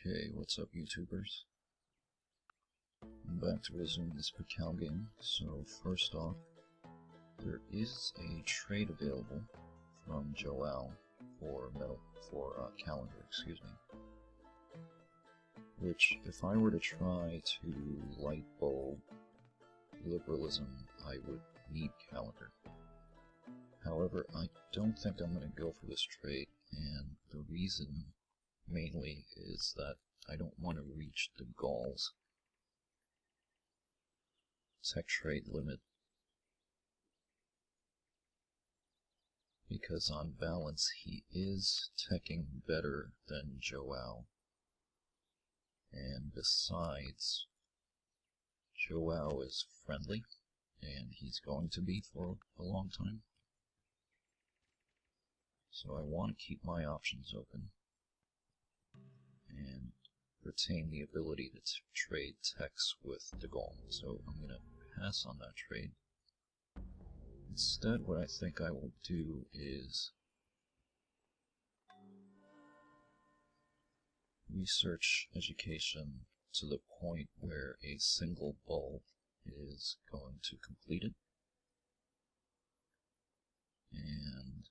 Okay, what's up YouTubers? I'm back to resume this Pacal game. So first off, there is a trade available from Joao for calendar, excuse me. Which, if I were to try to light bulb liberalism, I would need calendar. However, I don't think I'm going to go for this trade, and the reason mainly is that I don't want to reach the Gaul's tech trade limit, because on balance he is teching better than Joao, and besides, Joao is friendly, and he's going to be for a long time. So I want to keep my options open and retain the ability to trade techs with the Gaul. So I'm going to pass on that trade. Instead, what I think I will do is research education to the point where a single bulb is going to complete it, and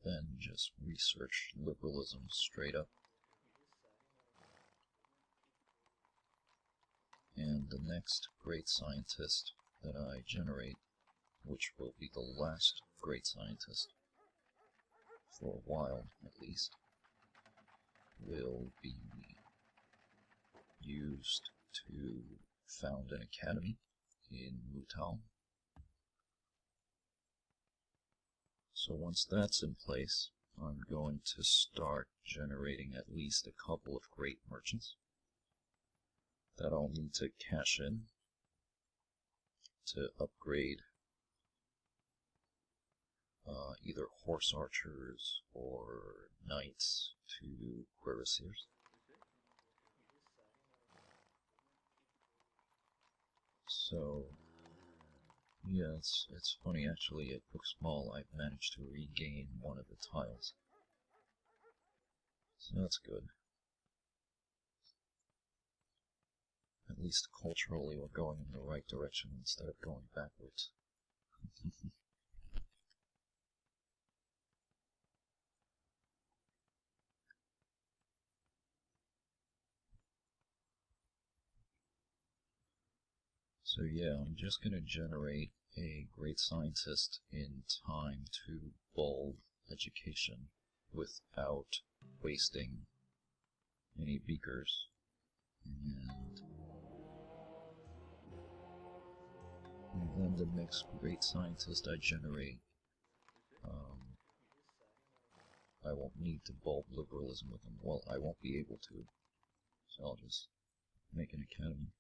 then just research liberalism straight up. And the next great scientist that I generate, which will be the last great scientist, for a while at least, will be used to found an academy in Mutal. So once that's in place, I'm going to start generating at least a couple of great merchants that I'll need to cash in to upgrade either horse archers or knights to cuirassiers. So yeah, it's funny actually, at Pacal I've managed to regain one of the tiles. So that's good. At least culturally we're going in the right direction instead of going backwards. So yeah, I'm just going to generate a great scientist in time to bulb education without wasting any beakers. And then the next great scientist I generate, I won't need to bulb liberalism with them. Well, I won't be able to, so I'll just make an academy.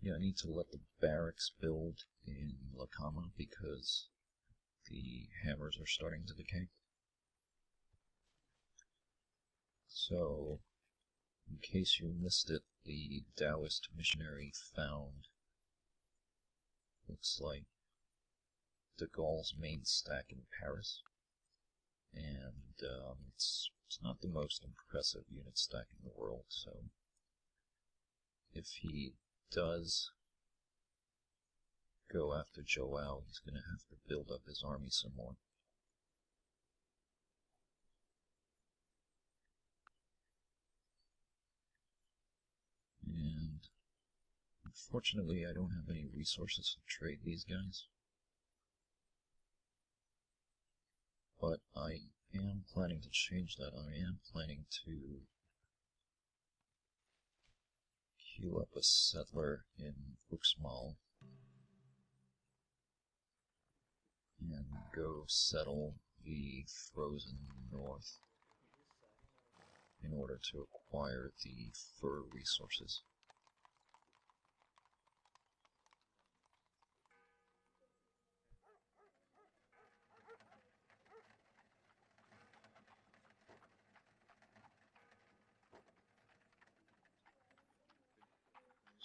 Yeah, I need to let the barracks build in Lakama because the hammers are starting to decay. So, in case you missed it, the Taoist missionary found, looks like, de Gaul's main stack in Paris, and it's not the most impressive unit stack in the world, so if he does go after Joao, he's going to have to build up his army some more. And unfortunately, I don't have any resources to trade these guys. But I am planning to change that. I am planning to queue up a settler in Pacal and go settle the frozen north in order to acquire the fur resources.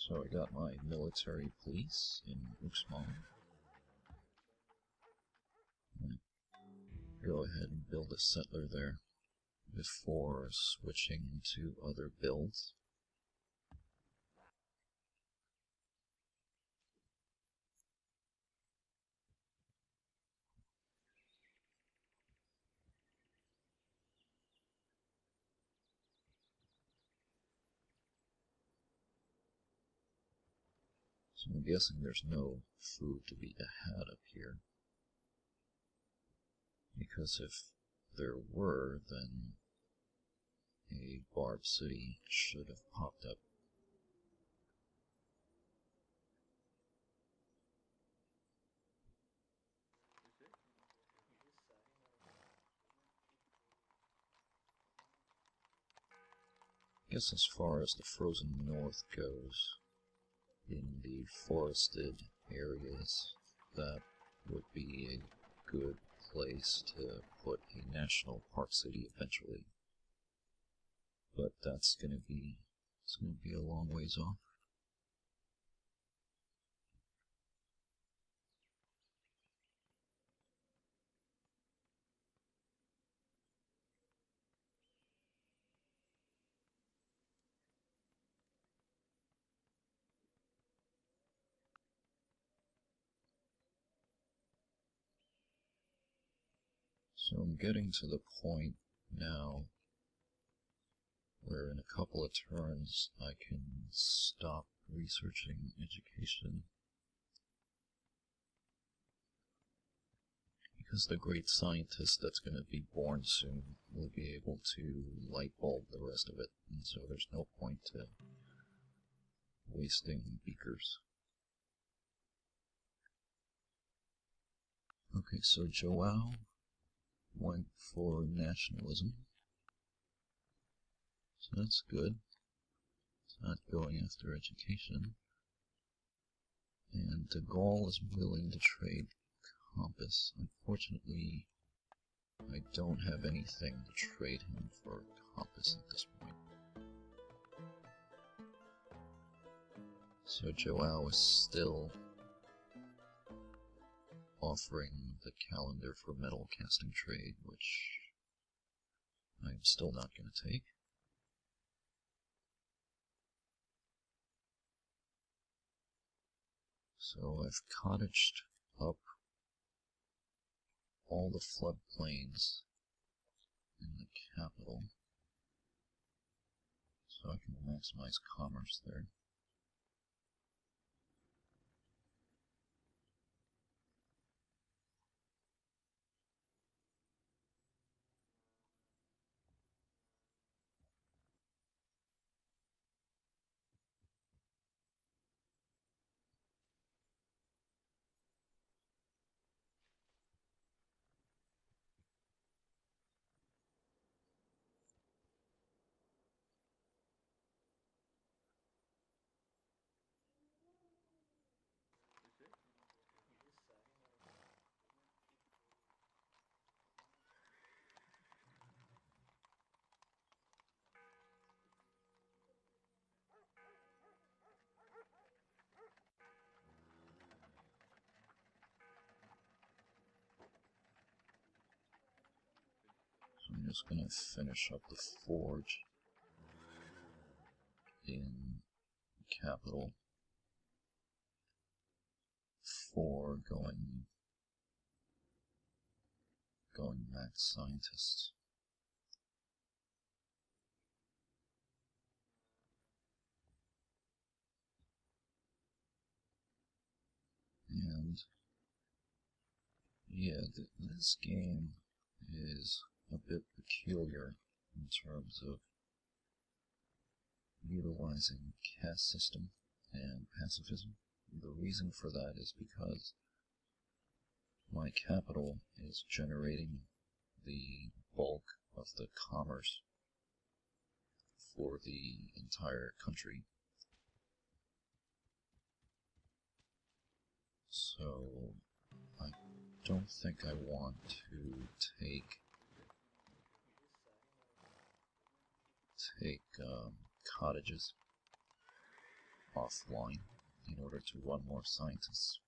So I got my military police in Pacal. go ahead and build a settler there before switching to other builds. So I'm guessing there's no food to be had up here, because if there were, then a barb city should have popped up. I guess as far as the frozen north goes, in the forested areas, that would be a good place to put a national park city eventually. But it's gonna be a long ways off. So I'm getting to the point now where in a couple of turns I can stop researching education, because the great scientist that's going to be born soon will be able to light bulb the rest of it, and so there's no point to wasting beakers. Okay, so Joao went for nationalism, so that's good. It's not going after education. And de Gaulle is willing to trade compass. Unfortunately, I don't have anything to trade him for compass at this point. So Joao is still offering the calendar for metal casting trade, which I'm still not going to take. So I've cottaged up all the floodplains in the capital, so I can maximize commerce there. So I'm just going to finish up the forge in the capital for going max scientist. And yeah, this game is a bit peculiar in terms of utilizing caste system and pacifism. The reason for that is because my capital is generating the bulk of the commerce for the entire country. So I don't think I want to take cottages offline in order to run more scientists.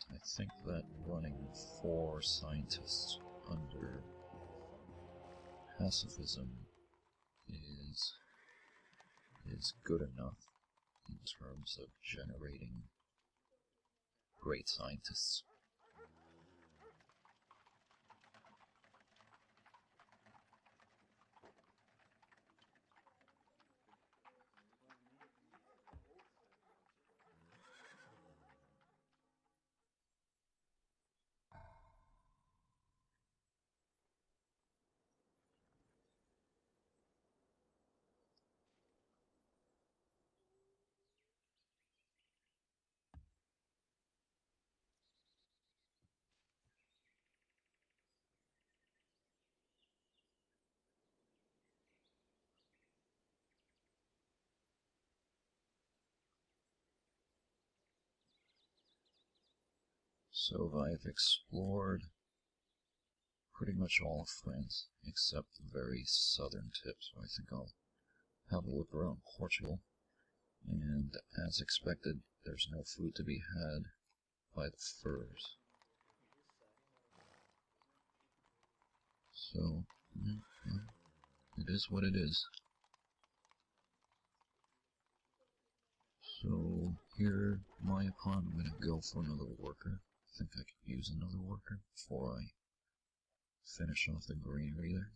I think that running 4 scientists under pacifism is good enough in terms of generating great scientists. So I've explored pretty much all of France, except the very southern tip, so I think I'll have a look around Portugal. And as expected, there's no food to be had by the furs. So, it is what it is. So, here, my upon, I'm gonna go for another worker. I think I could use another worker before I finish off the greenery there.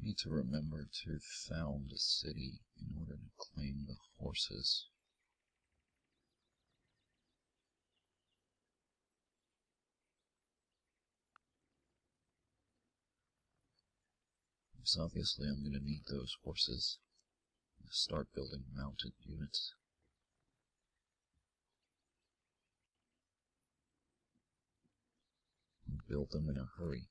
Need to remember to found a city in order to claim the horses. Because obviously I'm going to need those horses to start building mounted units. And build them in a hurry.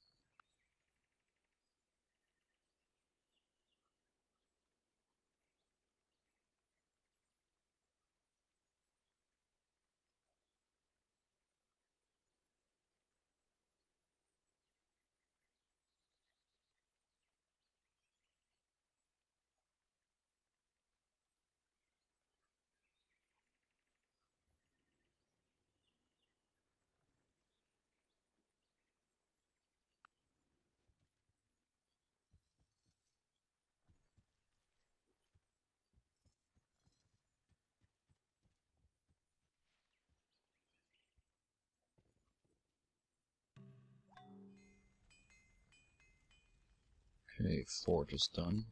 Okay, forge is done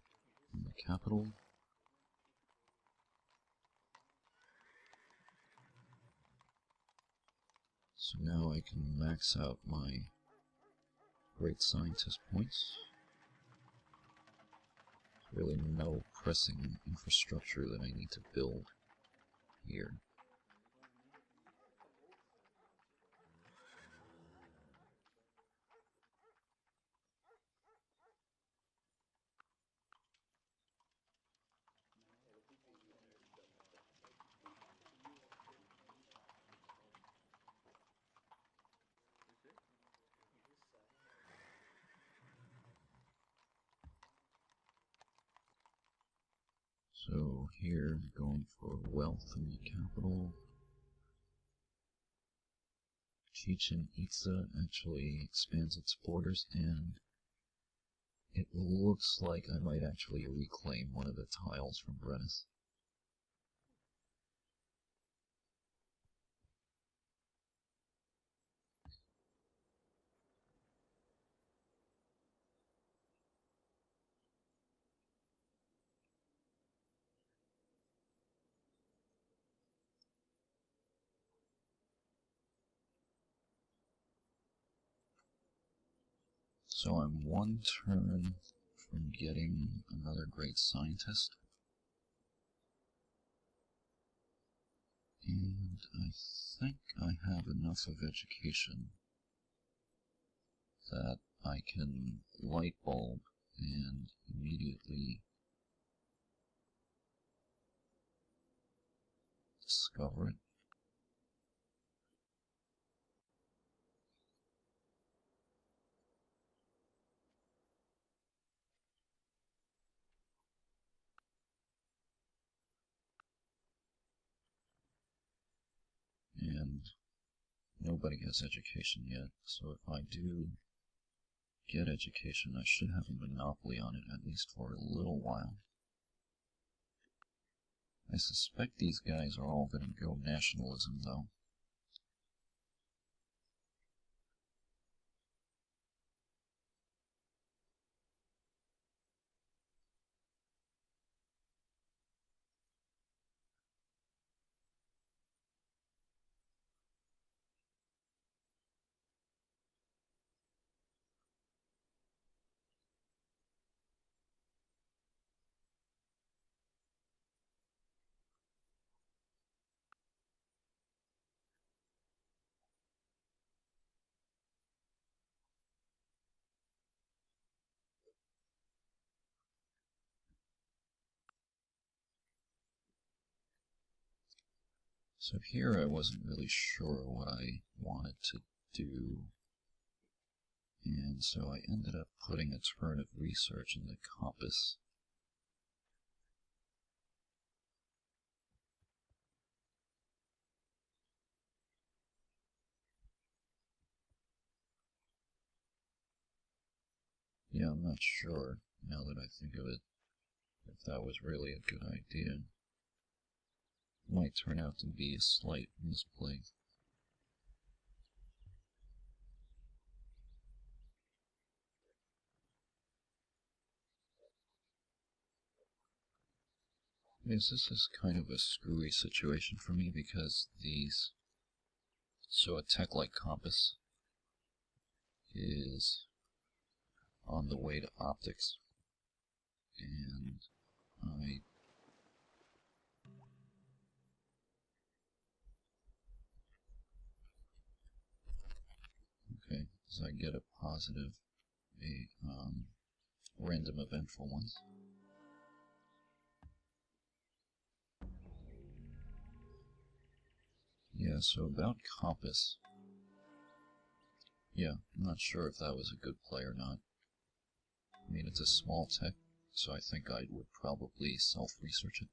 in the capital. So now I can max out my great scientist points. There's really no pressing infrastructure that I need to build here. So here, going for wealth in the capital. Chichen Itza actually expands its borders, and it looks like I might actually reclaim one of the tiles from Venice. So I'm one turn from getting another great scientist. And I think I have enough of education that I can light bulb and immediately discover it. And nobody has education yet, so if I do get education, I should have a monopoly on it at least for a little while. I suspect these guys are all going to go nationalism, though. So here I wasn't really sure what I wanted to do, and so I ended up putting a turn of research in the compass. Yeah, I'm not sure, now that I think of it, if that was really a good idea. It might turn out to be a slight misplay. Yes, this is kind of a screwy situation for me because so a tech-like compass is on the way to optics, and okay, so I get a positive, a random eventful ones. Yeah, so about compass. Yeah, I'm not sure if that was a good play or not. I mean, it's a small tech, so I think I would probably self-research it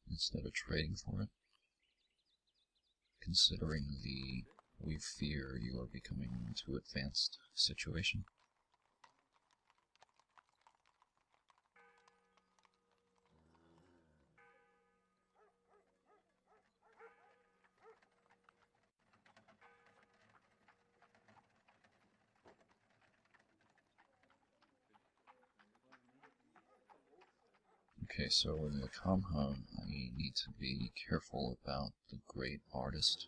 instead of trading for it. Considering we fear you are becoming too advanced situation. Okay, so in the Kamha, I need to be careful about the great artist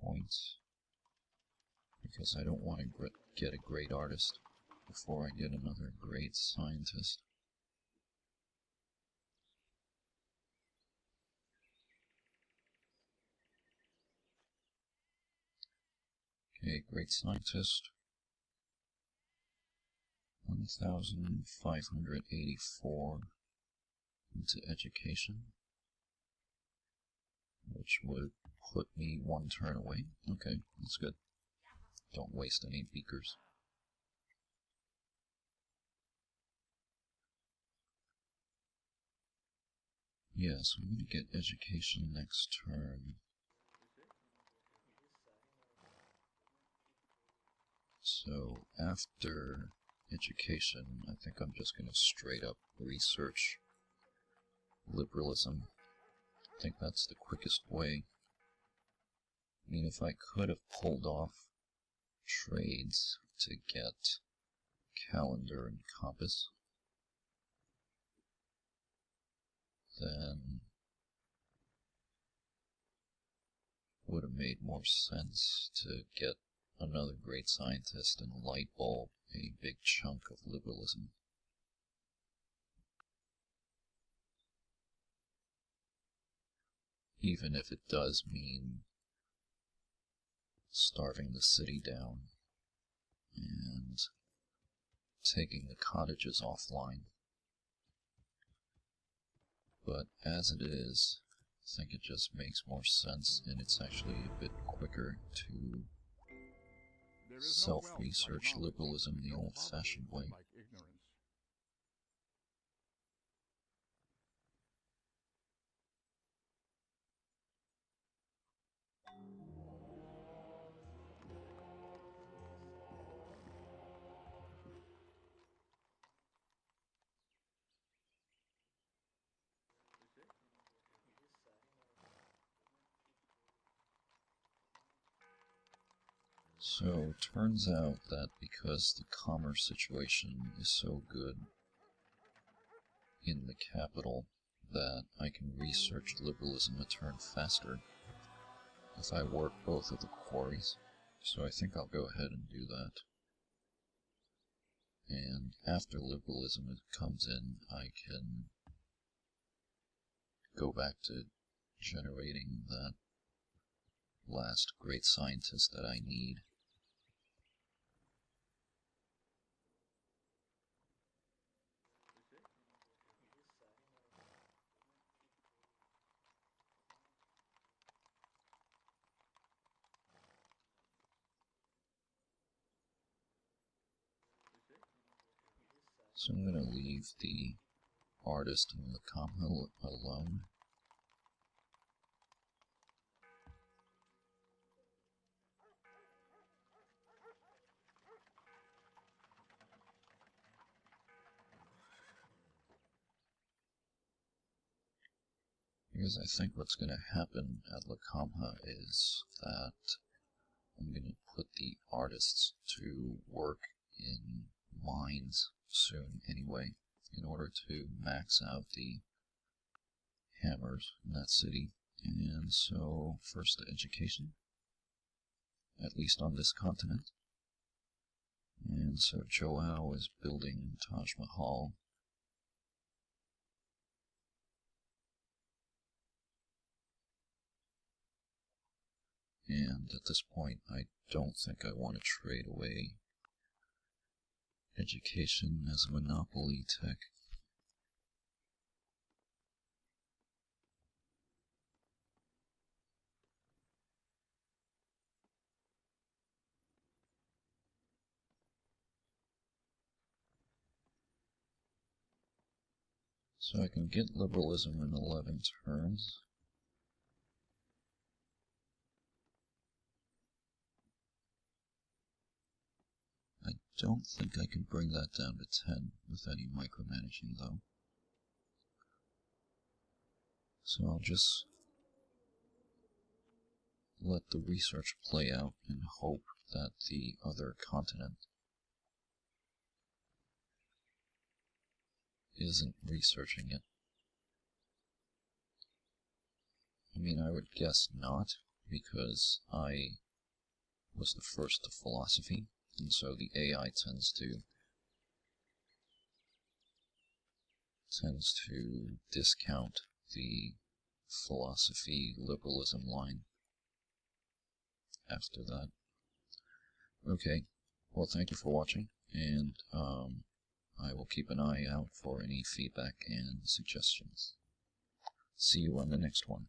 points, because I don't want to get a great artist before I get another great scientist. Okay, great scientist. 1,584 into education, which would put me one turn away. Okay, that's good. Don't waste any beakers. Yeah, so I'm going to get education next turn. So after education, I think I'm just going to straight up research liberalism. I think that's the quickest way. I mean, if I could have pulled off trades to get calendar and compass, then would have made more sense to get another great scientist and light bulb a big chunk of liberalism. Even if it does mean starving the city down and taking the cottages offline. But as it is, I think it just makes more sense, and it's actually a bit quicker to self-research liberalism the old-fashioned way. So, turns out that because the commerce situation is so good in the capital, that I can research liberalism a turn faster if I work both of the quarries. So I think I'll go ahead and do that. And after liberalism comes in, I can go back to generating that last great scientist that I need. So I'm going to leave the artist and the comma alone. Because I think what's going to happen at La Comha is that I'm going to put the artists to work in mines soon anyway, in order to max out the hammers in that city. And so, first education, at least on this continent. And so Joao is building Taj Mahal. And at this point, I don't think I want to trade away education as a monopoly tech. So I can get liberalism in 11 turns. I don't think I can bring that down to 10 with any micromanaging though. So I'll just let the research play out and hope that the other continent isn't researching it. I mean, I would guess not, because I was the first to philosophy, and so the AI tends to discount the philosophy liberalism line after that. Okay, well, thank you for watching, and I will keep an eye out for any feedback and suggestions. See you on the next one.